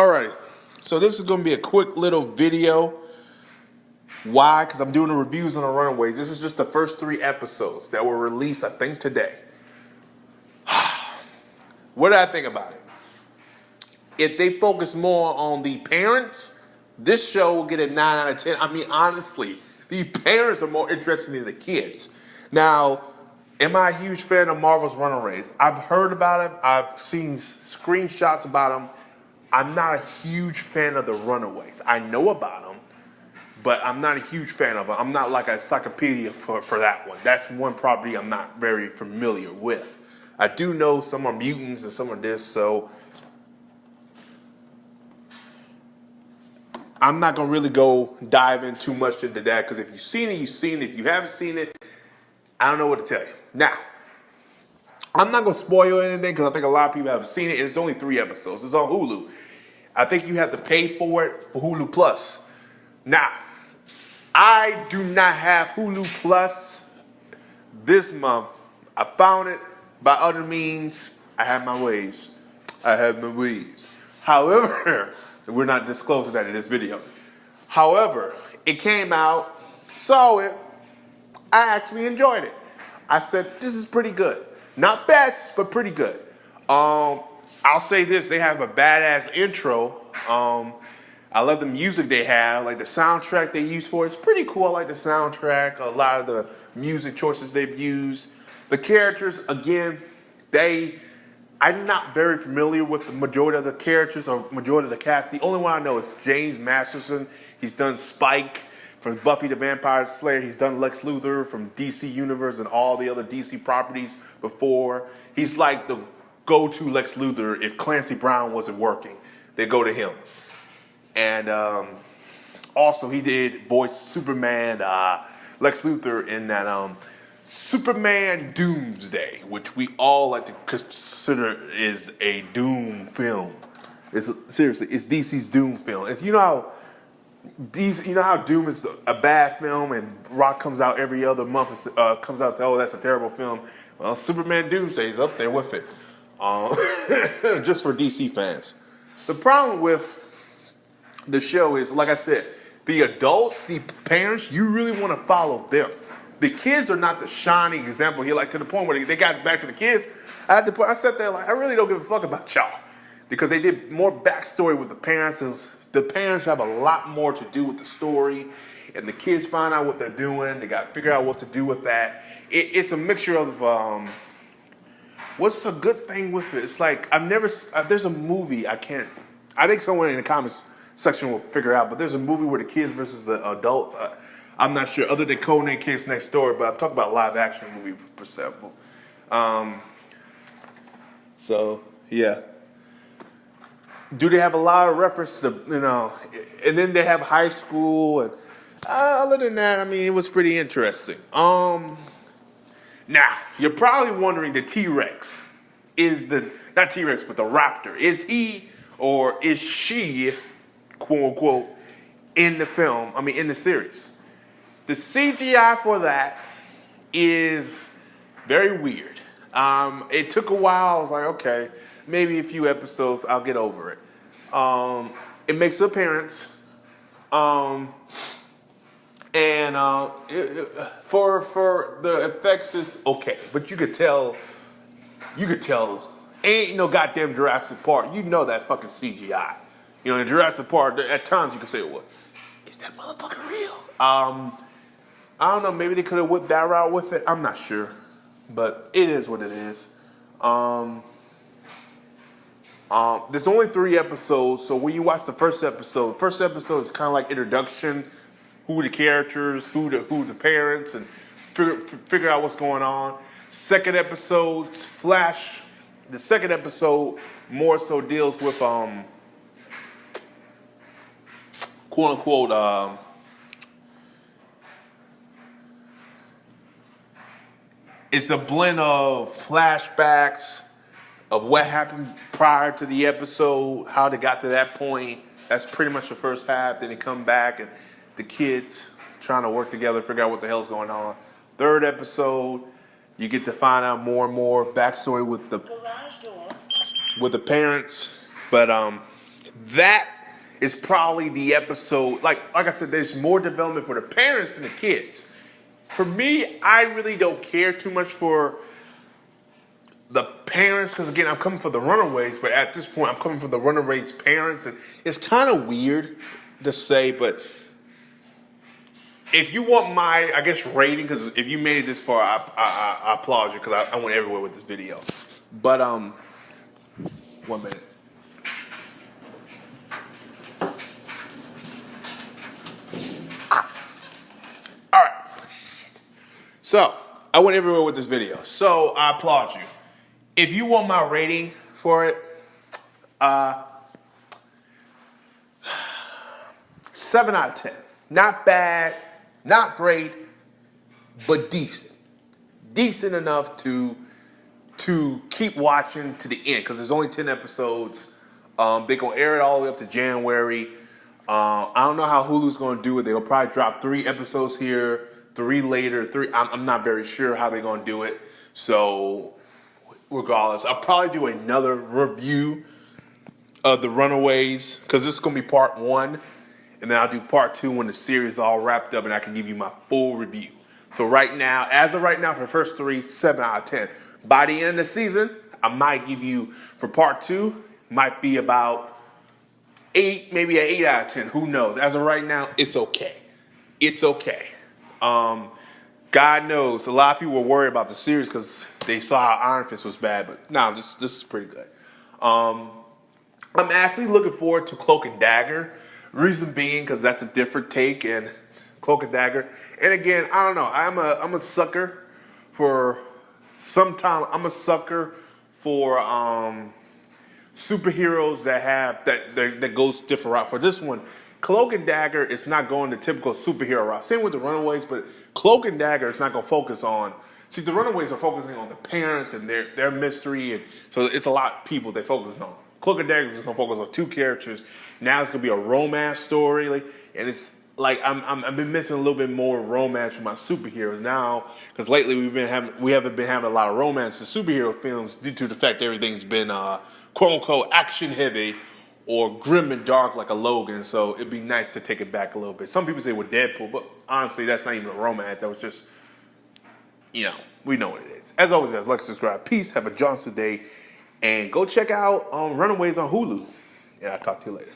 Alrighty, so this is going to be a quick little video. Why? Because I'm doing the reviews on the Runaways. This is just the first 3 episodes that were released, I think, today. What did I think about it? If they focus more on the parents, this show will get a 9 out of 10. I mean, honestly, the parents are more interesting than the kids. Now, am I a huge fan of Marvel's Runaways? I've heard about it. I've seen screenshots about them. I'm not a huge fan of the Runaways. I know about them, but I'm not a huge fan of them. I'm not like a encyclopedia for that one. That's one property I'm not very familiar with. I do know some are mutants and some are this, so I'm not going to really go dive in too much into that, because if you've seen it, you've seen it. If you haven't seen it, I don't know what to tell you. Now, I'm not going to spoil anything because I think a lot of people haven't seen it. It's only 3 episodes. It's on Hulu. I think you have to pay for it for Hulu Plus. Now, I do not have Hulu Plus this month. I found it by other means. I have my ways. However, we're not disclosing that in this video. However, it came out, saw it. I actually enjoyed it. I said, this is pretty good. Not best, but pretty good. I'll say this, they have a badass intro. I love the music they have, like the soundtrack they use for it. It's pretty cool. I like the soundtrack, a lot of the music choices they've used. The characters, again, I'm not very familiar with the majority of the characters or majority of the cast. The only one I know is James Masterson. He's done Spike from Buffy the Vampire Slayer. He's done Lex Luthor from DC Universe and all the other DC properties before. He's like the go-to Lex Luthor. If Clancy Brown wasn't working, they go to him. And also he did voice Superman, Lex Luthor in that Superman Doomsday, which we all like to consider is a Doom film. It's DC's Doom film. You know how Doom is a bad film and Rock comes out every other month and comes out and says, oh, that's a terrible film. Well, Superman Doomsday is up there with it. Just for DC fans. The problem with the show is, like I said, the adults, the parents, you really want to follow them. The kids are not the shining example here, like to the point where they got back to the kids. I sat there like, I really don't give a fuck about y'all. Because they did more backstory with the parents. The parents have a lot more to do with the story. And the kids find out what they're doing. They got to figure out what to do with that. It's a mixture of, what's a good thing with it? It's like, there's a movie, I think someone in the comments section will figure out, but there's a movie where the kids versus the adults. I'm not sure, other than Codename Kids Next Door, but I'm talking about live action movie perceptible. So, yeah. Do they have a lot of reference to, and then they have high school, and other than that, I mean, it was pretty interesting. Now, you're probably wondering the T-Rex not T-Rex, but the Raptor. Is he or is she, quote unquote, in the film, in the series? The CGI for that is very weird. It took a while. I was like, okay, maybe a few episodes, I'll get over it. It makes an appearance. For the effects is okay, but you could tell, ain't no goddamn Jurassic Park. You know that's fucking CGI. In Jurassic Park, at times you can say, well, is that motherfucker real? I don't know, maybe they could have went that route with it. I'm not sure, but it is what it is. There's only 3 episodes, so when you watch the first episode is kind of like introduction, who the characters, who the parents, and figure out what's going on. Second episode, Flash. The second episode more so deals with quote unquote it's a blend of flashbacks of what happened prior to the episode, how they got to that point. That's pretty much the first half. Then they come back and the kids trying to work together, figure out what the hell's going on. Third episode, you get to find out more and more backstory with the parents. But that is probably the episode. Like I said, there's more development for the parents than the kids. For me, I really don't care too much for the parents, because again, I'm coming for the Runaways, but at this point, I'm coming for the Runaways parents, and it's kind of weird to say, but if you want my, I guess, rating, because if you made it this far, I applaud you, because I went everywhere with this video. But 1 minute. All right. So I went everywhere with this video. So I applaud you. If you want my rating for it, 7 out of 10. Not bad, not great, but decent. Decent enough to keep watching to the end, because there's only 10 episodes. They're going to air it all the way up to January. I don't know how Hulu's going to do it. They'll probably drop 3 episodes here, 3 later. I'm not very sure how they're going to do it. So regardless, I'll probably do another review of the Runaways, because this is going to be part 1. And then I'll do part 2 when the series is all wrapped up and I can give you my full review. So right now, as of right now, for the first 3, 7 out of 10. By the end of the season, I might give you, for part 2, might be about 8, maybe an 8 out of 10. Who knows? As of right now, it's okay. It's okay. God knows, a lot of people were worried about the series because they saw how Iron Fist was bad, but no, this is pretty good. I'm actually looking forward to Cloak and Dagger. Reason being, because that's a different take in Cloak and Dagger. And again, I don't know. I'm a sucker for I'm a sucker for superheroes that goes different route. For this one, Cloak and Dagger is not going the typical superhero route. Same with the Runaways, but Cloak and Dagger is not going to focus on. See, the Runaways are focusing on the parents and their mystery, and so it's a lot of people they focus on. Cloak and Dagger is going to focus on 2 characters. Now it's going to be a romance story, and it's like I've been missing a little bit more romance from my superheroes now, because lately we haven't been having a lot of romance in superhero films due to the fact that everything's been quote unquote action heavy or grim and dark like a Logan. So it'd be nice to take it back a little bit. Some people say with Deadpool, but honestly, that's not even a romance. That was just, we know what it is. As always, guys, like, subscribe. Peace. Have a Johnson day. And go check out Runaways on Hulu. Yeah, I'll talk to you later.